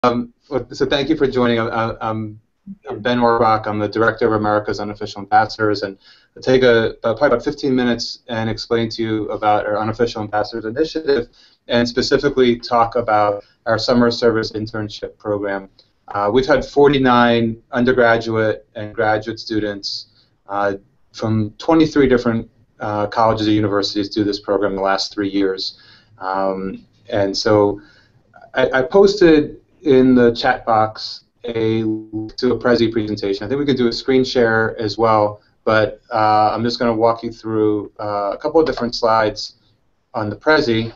So thank you for joining. I'm Ben Orbach. I'm the Director of America's Unofficial Ambassadors, and I'll take probably about 15 minutes and explain to you about our Unofficial Ambassadors Initiative, and specifically talk about our Summer Service Internship Program. We've had 49 undergraduate and graduate students from 23 different colleges and universities do this program in the last 3 years. And so I posted in the chat box a link to a Prezi presentation. I think we could do a screen share as well, but I'm just going to walk you through a couple of different slides on the Prezi.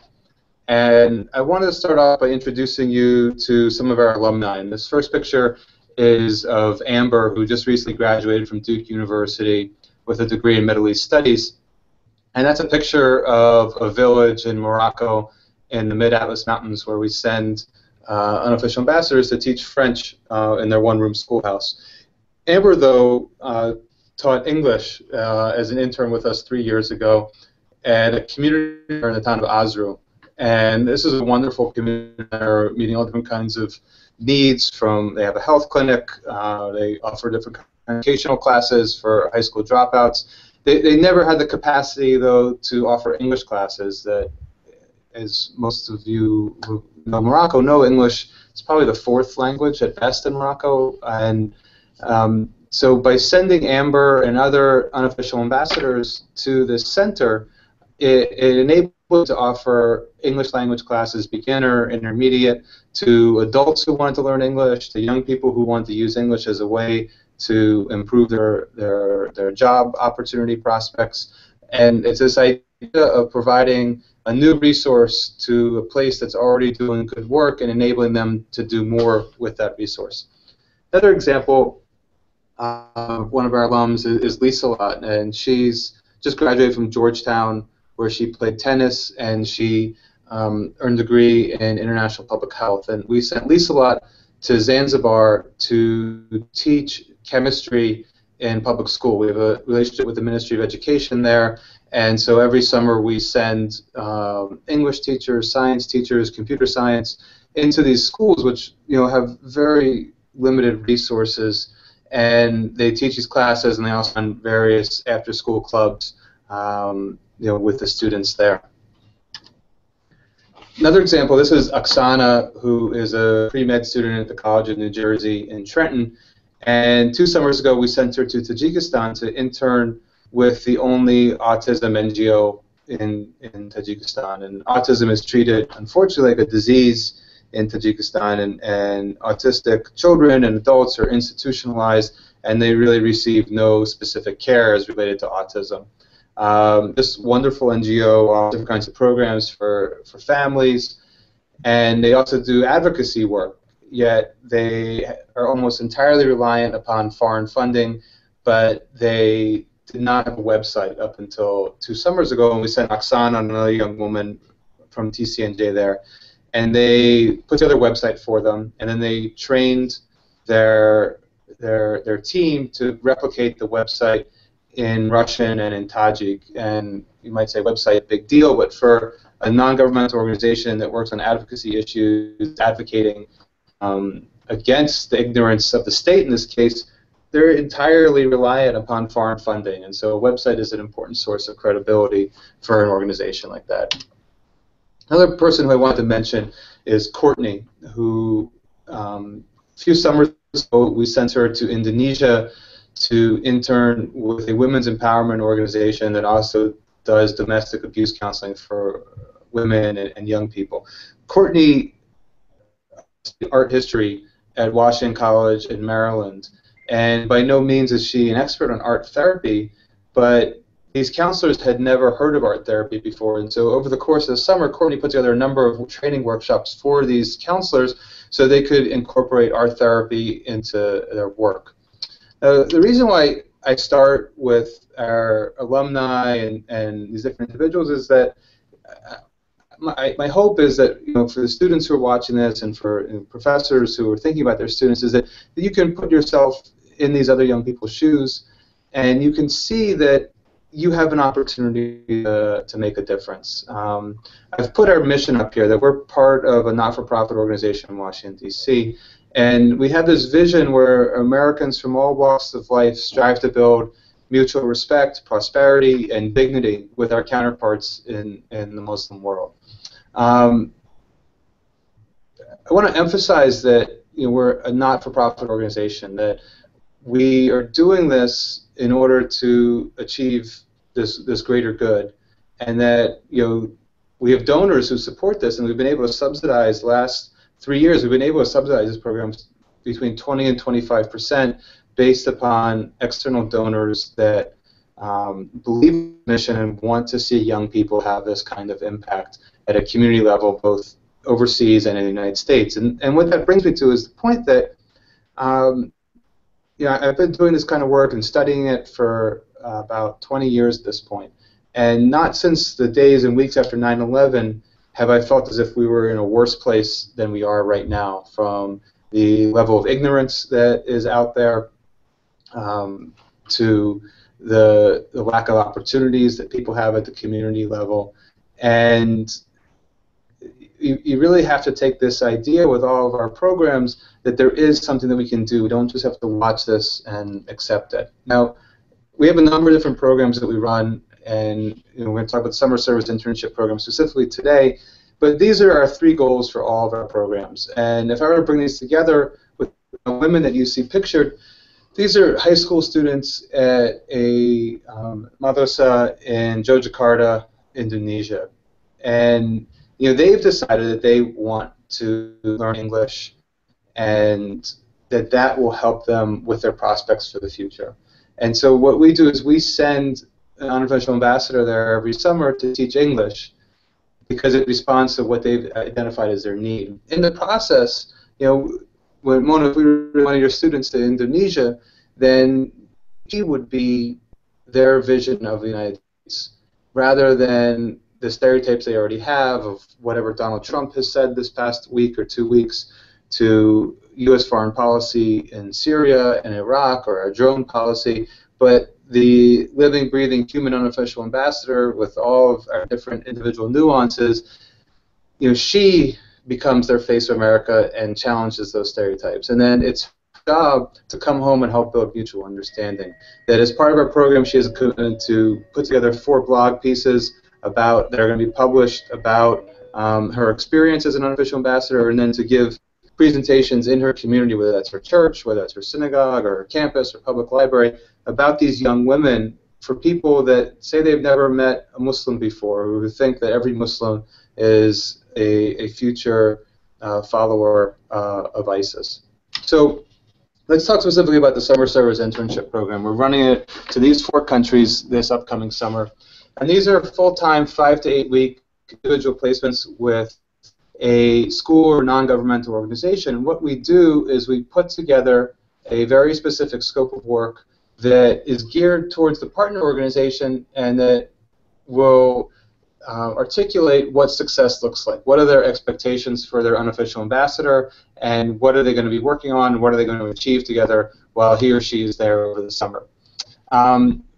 And I wanted to start off by introducing you to some of our alumni. And this first picture is of Amber, who just recently graduated from Duke University with a degree in Middle East Studies. And that's a picture of a village in Morocco in the Mid-Atlas Mountains where we send unofficial ambassadors to teach French in their one-room schoolhouse. Amber, though, taught English as an intern with us 3 years ago at a community center in the town of Osru. And this is a wonderful community. They're meeting all different kinds of needs. They have a health clinic. They offer different educational classes for high school dropouts. They never had the capacity, though, to offer English classes. That, as most of you who know Morocco know, English is probably the fourth language at best in Morocco. And so by sending Amber and other unofficial ambassadors to this center, it enabled to offer English language classes, beginner, intermediate, to adults who want to learn English, to young people who want to use English as a way to improve their job opportunity prospects. And it's this idea of providing a new resource to a place that's already doing good work and enabling them to do more with that resource. Another example, one of our alums is Lisa Lott, and she's just graduated from Georgetown, where she played tennis, and she earned a degree in international public health. And we sent Lisa Lott to Zanzibar to teach chemistry in public school. We have a relationship with the Ministry of Education there, and so every summer we send English teachers, science teachers, computer science into these schools, which have very limited resources, and they teach these classes, and they also run various after-school clubs with the students there. Another example, this is Oksana, who is a pre-med student at the College of New Jersey in Trenton, and 2 summers ago we sent her to Tajikistan to intern with the only autism NGO in Tajikistan. And autism is treated, unfortunately, like a disease in Tajikistan, and autistic children and adults are institutionalized, and they really receive no specific care as related to autism. This wonderful NGO offers different kinds of programs for families, and they also do advocacy work, yet they are almost entirely reliant upon foreign funding, but they did not have a website up until 2 summers ago, and we sent Oksana and another young woman from TCNJ there, and they put together a website for them, and then they trained their team to replicate the website in Russian and in Tajik. And you might say website, big deal, but for a non-governmental organization that works on advocacy issues, advocating against the ignorance of the state in this case, they're entirely reliant upon foreign funding. And so a website is an important source of credibility for an organization like that. Another person who I wanted to mention is Courtney, who a few summers ago we sent her to Indonesia to intern with a women's empowerment organization that also does domestic abuse counseling for women and young people. Courtney studied art history at Washington College in Maryland, and by no means is she an expert on art therapy, but these counselors had never heard of art therapy before, and so over the course of the summer, Courtney put together a number of training workshops for these counselors so they could incorporate art therapy into their work. The reason why I start with our alumni and these different individuals is that my hope is that for the students who are watching this and for professors who are thinking about their students is that you can put yourself in these other young people's shoes, and you can see that you have an opportunity to make a difference. I've put our mission up here that we're part of a not-for-profit organization in Washington, D.C., and we have this vision where Americans from all walks of life strive to build mutual respect, prosperity, and dignity with our counterparts in the Muslim world. I want to emphasize that we're a not-for-profit organization, that we are doing this in order to achieve this greater good, and that we have donors who support this, and we've been able to subsidize the last 3 years. We've been able to subsidize this program between 20 and 25% based upon external donors that believe in the mission and want to see young people have this kind of impact at a community level, both overseas and in the United States. And what that brings me to is the point that I've been doing this kind of work and studying it for about 20 years at this point. And not since the days and weeks after 9/11 have I felt as if we were in a worse place than we are right now, from the level of ignorance that is out there to the lack of opportunities that people have at the community level. And you really have to take this idea with all of our programs that there is something that we can do. We don't just have to watch this and accept it. Now, we have a number of different programs that we run, and we're going to talk about the summer service internship program specifically today, but these are our 3 goals for all of our programs. And if I were to bring these together with the women that you see pictured, these are high school students at a madrasa in Yogyakarta, Indonesia. And they've decided that they want to learn English, and that will help them with their prospects for the future. And so what we do is we send an unofficial ambassador there every summer to teach English, because it responds to what they've identified as their need. In the process, when Mona, if we were one of your students to Indonesia, then he would be their vision of the United States, rather than the stereotypes they already have of whatever Donald Trump has said this past week or 2 weeks, to U.S. foreign policy in Syria and Iraq, or our drone policy, but the living, breathing human unofficial ambassador with all of our different individual nuances. She becomes their face of America and challenges those stereotypes. And then it's her job to come home and help build mutual understanding. That as part of our program, she has a commitment to put together 4 blog pieces that are going to be published about her experience as an unofficial ambassador, and then to give presentations in her community, whether that's her church, whether that's her synagogue, or her campus, or public library, about these young women, for people that say they've never met a Muslim before, who think that every Muslim is a future follower of ISIS. So let's talk specifically about the Summer Service Internship Program. We're running it to these 4 countries this upcoming summer. And these are full-time, 5 to 8 week individual placements with a school or non-governmental organization. What we do is we put together a very specific scope of work that is geared towards the partner organization, and that will articulate what success looks like. What are their expectations for their unofficial ambassador, and what are they going to be working on, and what are they going to achieve together while he or she is there over the summer.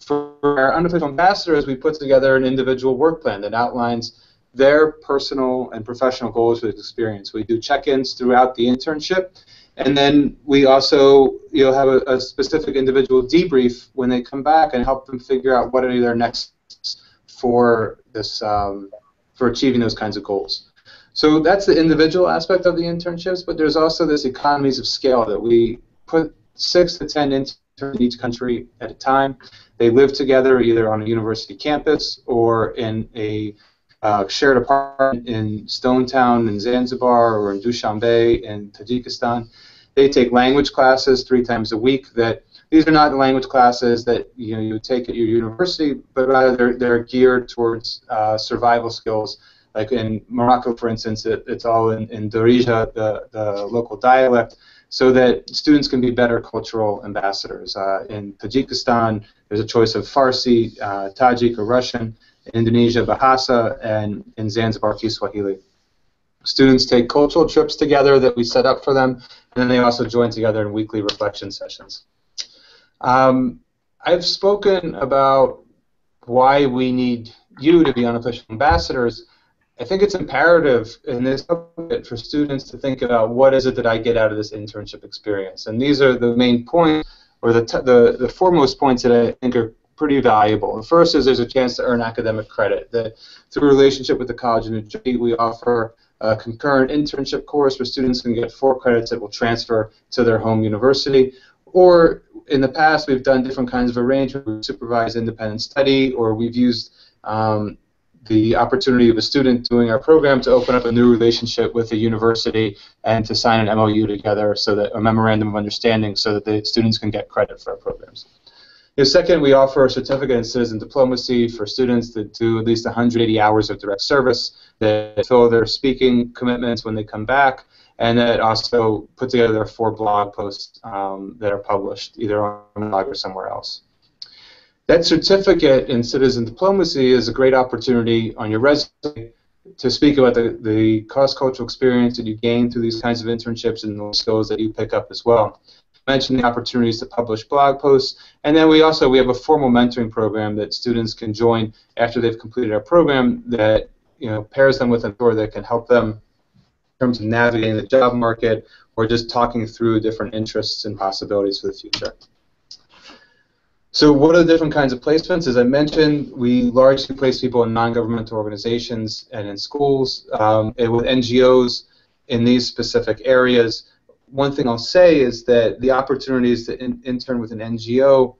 For our unofficial ambassadors, we put together an individual work plan that outlines their personal and professional goals with experience. We do check-ins throughout the internship, and then we also have a specific individual debrief when they come back and help them figure out what are their next steps for this for achieving those kinds of goals. So that's the individual aspect of the internships, but there's also this economies of scale that we put 6 to 10 interns in each country at a time. They live together either on a university campus or in a shared apartment in Stonetown in Zanzibar or in Dushanbe in Tajikistan. They take language classes 3 times a week. These are not the language classes that you take at your university, but rather they're geared towards survival skills. Like in Morocco, for instance, it's all in Darija, the local dialect, so that students can be better cultural ambassadors. In Tajikistan, there's a choice of Farsi, Tajik, or Russian. In Indonesia, Bahasa, and in Zanzibar, Kiswahili. Students take cultural trips together that we set up for them, and then they also join together in weekly reflection sessions. I've spoken about why we need you to be unofficial ambassadors, I think it's imperative in this subject for students to think about what is it that I get out of this internship experience. And these are the main points, or the foremost points that I think are pretty valuable. The first is there's a chance to earn academic credit. Through a relationship with the College of New Jersey, we offer a concurrent internship course where students can get 4 credits that will transfer to their home university. Or in the past, we've done different kinds of arrangements. We've supervised independent study, or we've used the opportunity of a student doing our program to open up a new relationship with a university and to sign an MOU together, so that a memorandum of understanding, so that the students can get credit for our programs. Second, we offer a certificate in citizen diplomacy for students that do at least 180 hours of direct service, that fulfill their speaking commitments when they come back, and that also put together their 4 blog posts that are published either on the blog or somewhere else. That certificate in citizen diplomacy is a great opportunity on your resume to speak about the cross-cultural experience that you gain through these kinds of internships and the skills that you pick up as well. I mentioned the opportunities to publish blog posts, and then we have a formal mentoring program that students can join after they've completed our program that pairs them with a mentor that can help them in terms of navigating the job market or just talking through different interests and possibilities for the future. So what are the different kinds of placements? As I mentioned, we largely place people in non-governmental organizations and in schools and with NGOs in these specific areas. One thing I'll say is that the opportunities to intern with an NGO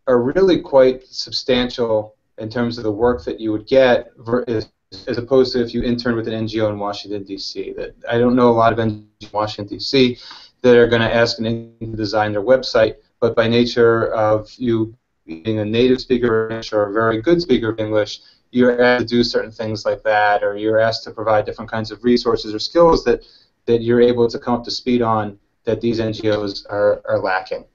are really quite substantial in terms of the work that you would get as opposed to if you intern with an NGO in Washington, D.C. I don't know a lot of NGOs in Washington, D.C. that are going to ask an NGO to design their website, but by nature of you being a native speaker of English or a very good speaker of English, you're asked to do certain things like that, or you're asked to provide different kinds of resources or skills that you're able to come up to speed on that these NGOs are lacking.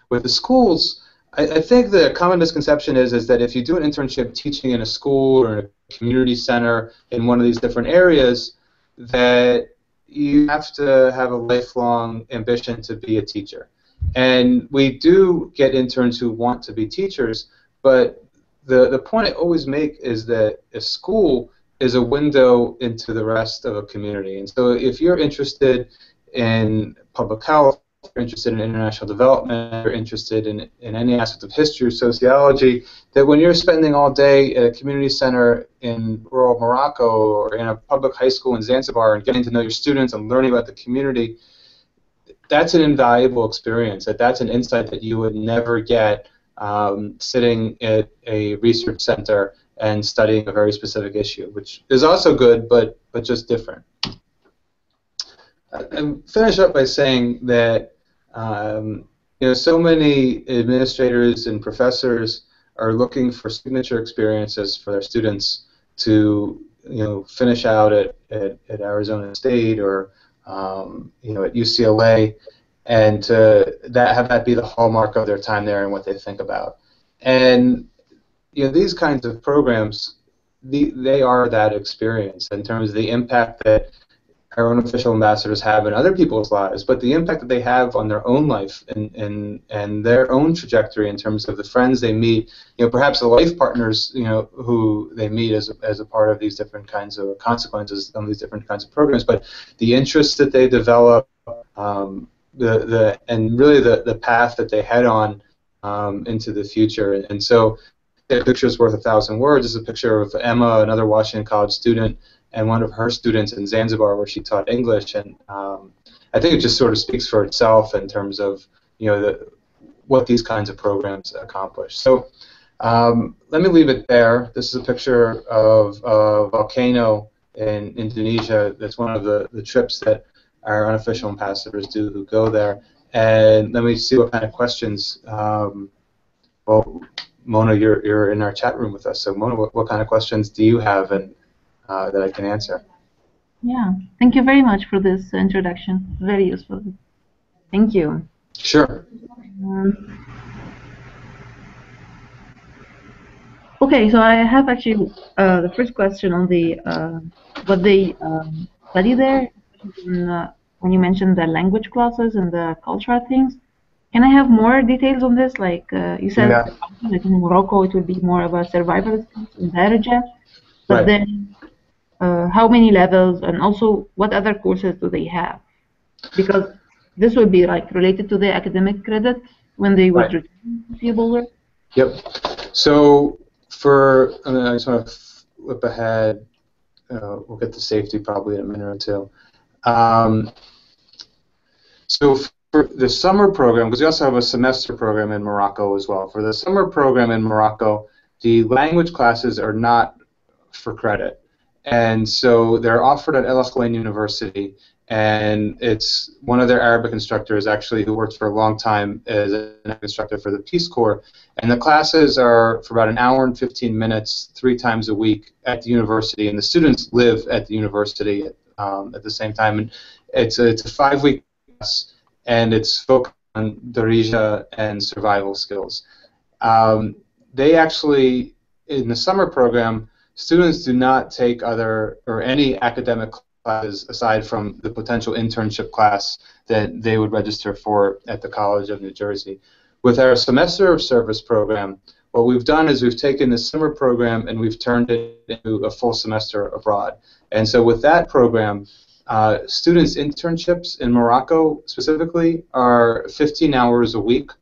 With the schools, I think the common misconception is that if you do an internship teaching in a school or in a community center in one of these different areas, that you have to have a lifelong ambition to be a teacher. And we do get interns who want to be teachers, but the point I always make is that a school is a window into the rest of a community. And so if you're interested in public health, if you're interested in international development, if you're interested in any aspect of history or sociology, that when you're spending all day at a community center in rural Morocco or in a public high school in Zanzibar and getting to know your students and learning about the community, that's an invaluable experience. That's an insight that you would never get sitting at a research center and studying a very specific issue, which is also good, but just different. And finish up by saying that so many administrators and professors are looking for signature experiences for their students to finish out at Arizona State or at UCLA, and to have that be the hallmark of their time there and what they think about. And these kinds of programs, they are that experience in terms of the impact that our unofficial ambassadors have in other people's lives, but the impact that they have on their own life and their own trajectory in terms of the friends they meet, perhaps the life partners, who they meet as a part of these different kinds of consequences on these different kinds of programs, but the interests that they develop, and really the path that they head on into the future. And so a picture is worth 1,000 words is a picture of Emma, another Washington College student, and one of her students in Zanzibar where she taught English. And I think it just sort of speaks for itself in terms of what these kinds of programs accomplish. So let me leave it there. This is a picture of a volcano in Indonesia. That's one of the trips that our unofficial ambassadors do who go there. And let me see what kind of questions. Well, Mona, you're in our chat room with us. So Mona, what kind of questions do you have and that I can answer? Yeah, thank you very much for this introduction. Very useful. Thank you. Sure. Okay, so I have actually the first question on the what they study there, when you mentioned the language classes and the cultural things. Can I have more details on this? Like you said, Yeah. like in Morocco, it would be more of a survival skills in Darija, but Right. then how many levels, and also what other courses do they have? Because this would be like related to the academic credit when they would Right. return to see Boulder. Yep. So for, I just want to flip ahead. We'll get to safety probably in a minute or two. So for the summer program, because we also have a semester program in Morocco as well. For the summer program in Morocco, the language classes are not for credit. And so they're offered at El Akhwain University, and it's one of their Arabic instructors actually who worked for a long time as an instructor for the Peace Corps. And the classes are for about an hour and 15 minutes, 3 times a week at the university, and the students live at the university at the same time. And it's a 5-week class, and it's focused on Darija and survival skills. They actually, in the summer program, students do not take other or any academic classes aside from the potential internship class that they would register for at the College of New Jersey. With our semester of service program, what we've done is we've taken the summer program and we've turned it into a full semester abroad. And so with that program, students' internships in Morocco specifically are 15 hours a week,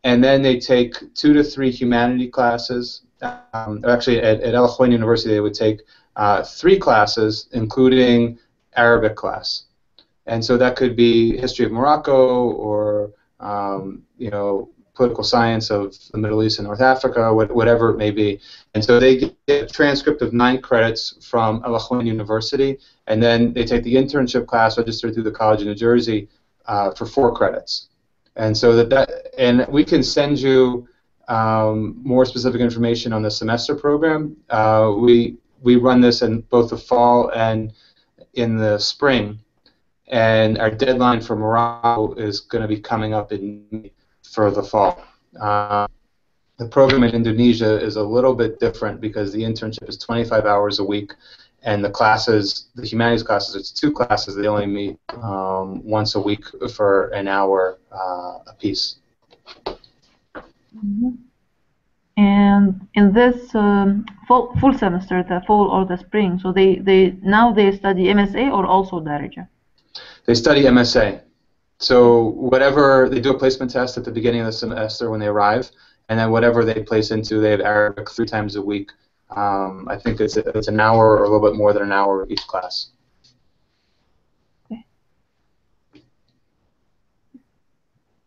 and then they take 2 to 3 humanity classes. Actually, at El Akhwain University, they would take 3 classes, including Arabic class. And so that could be history of Morocco, or political science of the Middle East and North Africa, whatever it may be. And so they get a transcript of 9 credits from El Akhwain University, and then they take the internship class registered through the College of New Jersey for 4 credits. And so and we can send you more specific information on the semester program. We run this in both the fall and in the spring, and our deadline for Morocco is going to be coming up in May for the fall. The program in Indonesia is a little bit different because the internship is 25 hours a week, and the classes, the humanities classes, it's 2 classes. They only meet once a week for an hour apiece. Mm-hmm. And in this full semester, the fall or the spring, so they study MSA or also Darija? They study MSA. So whatever, they do a placement test at the beginning of the semester when they arrive, and then whatever they place into, they have Arabic 3 times a week. I think it's an hour or a little bit more than an hour each class. Okay.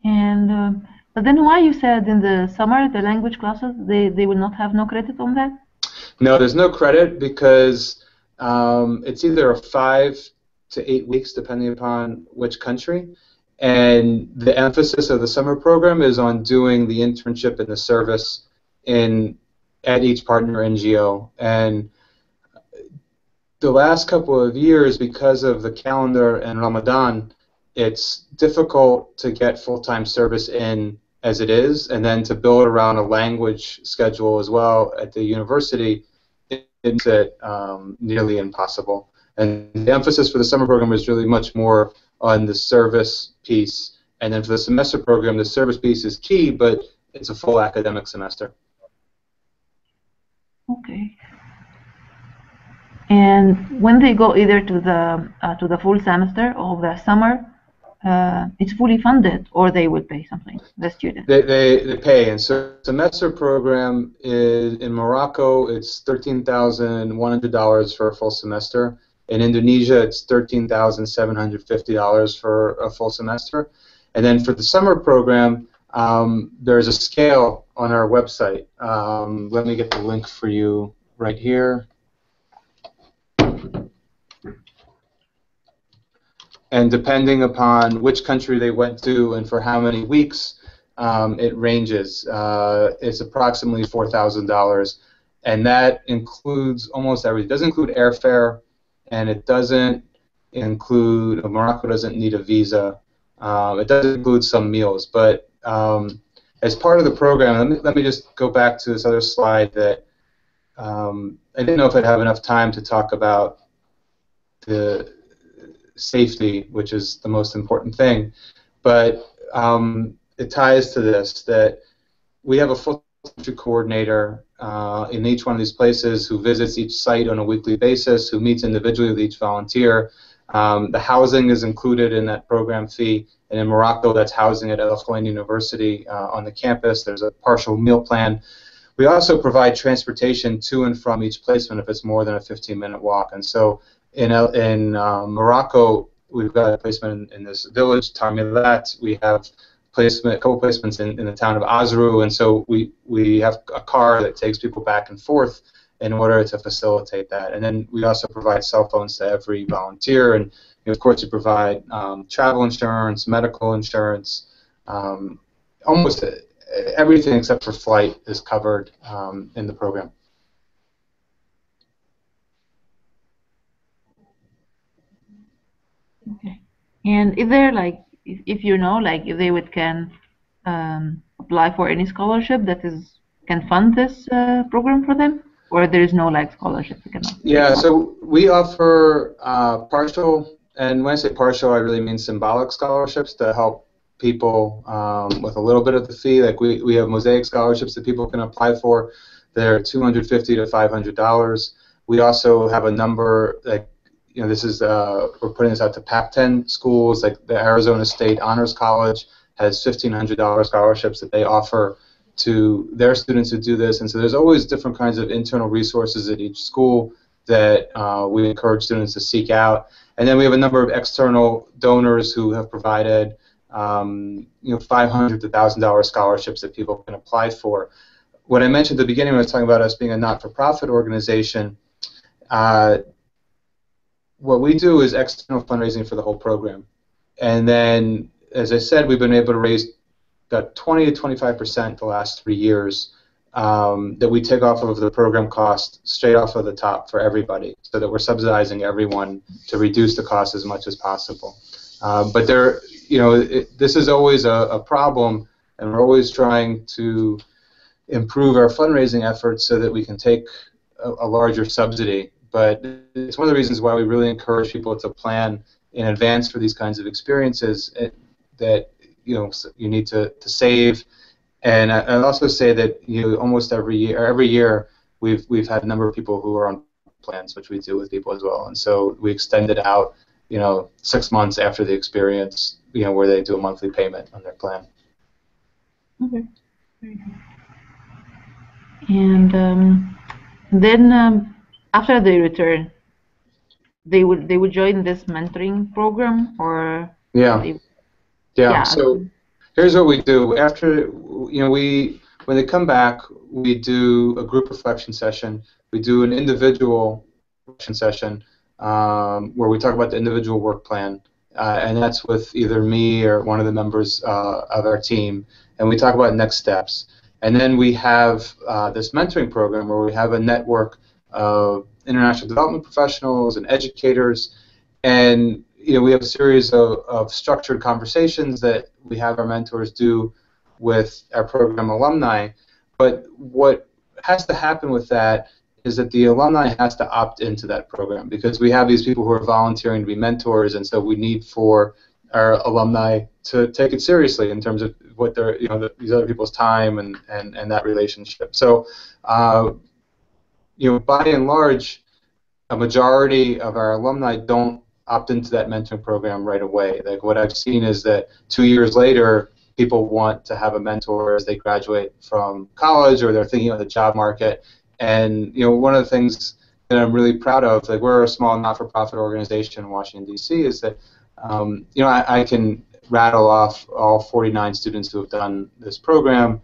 And but then why you said in the summer the language classes they will not have no credit on that? No, there's no credit because it's either a 5 to 8 weeks depending upon which country, and the emphasis of the summer program is on doing the internship and the service at each partner NGO. And the last couple of years, because of the calendar and Ramadan, it's difficult to get full-time service in as it is, and then to build around a language schedule as well at the university, it's nearly impossible. And the emphasis for the summer program is really much more on the service piece, and then for the semester program, the service piece is key, but it's a full academic semester. Okay. And when they go either to the full semester or the summer, it's fully funded, or they would pay something, the student? They pay, and so the semester program is in Morocco. It's $13,100 for a full semester. In Indonesia, it's $13,750 for a full semester. And then for the summer program, there's a scale on our website. Let me get the link for you right here. And depending upon which country they went to and for how many weeks, it ranges. It's approximately $4,000, and that includes almost everything. It doesn't include airfare, and it doesn't include, Morocco doesn't need a visa. It does include some meals, but as part of the program, let me just go back to this other slide that I didn't know if I'd have enough time to talk about the safety, which is the most important thing. But it ties to this, that we have a full country coordinator in each one of these places who visits each site on a weekly basis, who meets individually with each volunteer. The housing is included in that program fee, and in Morocco, that's housing at El Khowein University on the campus. There's a partial meal plan. We also provide transportation to and from each placement if it's more than a 15-minute walk. And so in Morocco, we've got a placement in this village, Tarmilat. We have a couple placements in the town of Azrou, and so we have a car that takes people back and forth in order to facilitate that. And then we also provide cell phones to every volunteer, and of course we provide travel insurance, medical insurance, almost everything except for flight is covered in the program. Okay. And is there, like, if you know, like, if they can apply for any scholarship that can fund this program for them, or there is no, like, scholarship they cannot? Yeah, so we offer partial, and when I say partial, I really mean symbolic scholarships to help people with a little bit of the fee. Like we have mosaic scholarships that people can apply for. They're $250 to $500. We also have a number, like, you know, this is we're putting this out to PAC-10 schools, like the Arizona State Honors College has $1,500 scholarships that they offer to their students who do this. And so there's always different kinds of internal resources at each school that we encourage students to seek out. And then we have a number of external donors who have provided $500 to $1,000 scholarships that people can apply for. What I mentioned at the beginning when I was talking about us being a not-for-profit organization, what we do is external fundraising for the whole program. And then, as I said, we've been able to raise about 20 to 25% the last 3 years that we take off of the program cost straight off of the top for everybody, so that we're subsidizing everyone to reduce the cost as much as possible. But there, this is always a problem, and we're always trying to improve our fundraising efforts so that we can take a larger subsidy. But it's one of the reasons why we really encourage people to plan in advance for these kinds of experiences that you need to save. And I'd also say that almost every year we've had a number of people who are on plans, which we do with people as well. And so we extend it out 6 months after the experience, where they do a monthly payment on their plan. Okay. Very good. And then after they return, they would join this mentoring program, or yeah. So here's what we do after when they come back, we do a group reflection session. We do an individual reflection session where we talk about the individual work plan, and that's with either me or one of the members of our team, and we talk about next steps. And then we have this mentoring program where we have a network of international development professionals and educators, and we have a series of structured conversations that we have our mentors do with our program alumni. But what has to happen with that is that the alumni has to opt into that program, because we have these people who are volunteering to be mentors, and so we need for our alumni to take it seriously in terms of what they're, these other people's time and that relationship. So, by and large, a majority of our alumni don't opt into that mentoring program right away. Like, what I've seen is that 2 years later, people want to have a mentor as they graduate from college, or they're thinking of the job market. And one of the things that I'm really proud of, like, we're a small not-for-profit organization in Washington, D.C., is that I can rattle off all 49 students who have done this program.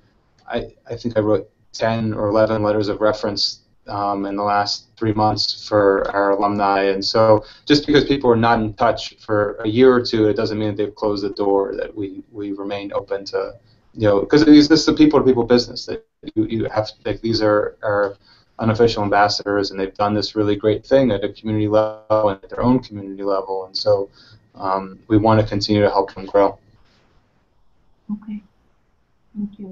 I think I wrote 10 or 11 letters of reference in the last 3 months for our alumni. And so just because people are not in touch for a year or two, it doesn't mean that they've closed the door, that we remain open to, because this is a people-to-people business, that you have to, like, these are our unofficial ambassadors, and they've done this really great thing at a community level and at their own community level. And so we want to continue to help them grow. Okay. Thank you.